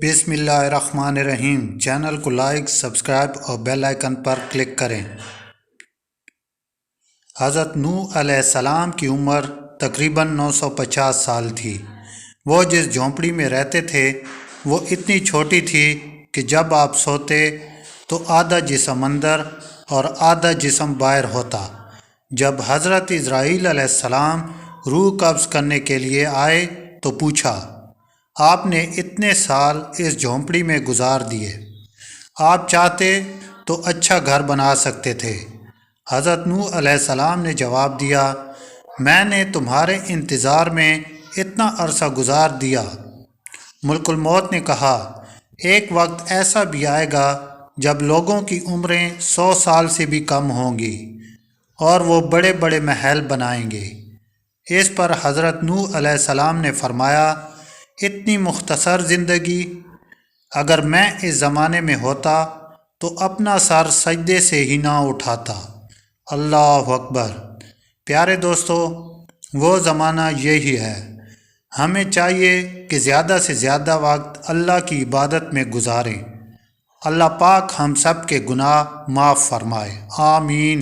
بسم اللہ الرحمن الرحیم۔ چینل کو لائک، سبسکرائب اور بیل آئیکن پر کلک کریں۔ حضرت نوح علیہ السلام کی عمر تقریباً 950 سال تھی۔ وہ جس جھونپڑی میں رہتے تھے وہ اتنی چھوٹی تھی کہ جب آپ سوتے تو آدھا جسم اندر اور آدھا جسم باہر ہوتا۔ جب حضرت اسرائیل علیہ السلام روح قبض کرنے کے لیے آئے تو پوچھا، آپ نے اتنے سال اس جھونپڑی میں گزار دیے، آپ چاہتے تو اچھا گھر بنا سکتے تھے۔ حضرت نوح علیہ السلام نے جواب دیا، میں نے تمہارے انتظار میں اتنا عرصہ گزار دیا۔ ملک الموت نے کہا، ایک وقت ایسا بھی آئے گا جب لوگوں کی عمریں 100 سال سے بھی کم ہوں گی اور وہ بڑے بڑے محل بنائیں گے۔ اس پر حضرت نوح علیہ السلام نے فرمایا، اتنی مختصر زندگی، اگر میں اس زمانے میں ہوتا تو اپنا سر سجدے سے ہی نہ اٹھاتا۔ اللہ اکبر۔ پیارے دوستو، وہ زمانہ یہی ہے۔ ہمیں چاہیے کہ زیادہ سے زیادہ وقت اللہ کی عبادت میں گزاریں۔ اللہ پاک ہم سب کے گناہ معاف فرمائے، آمین۔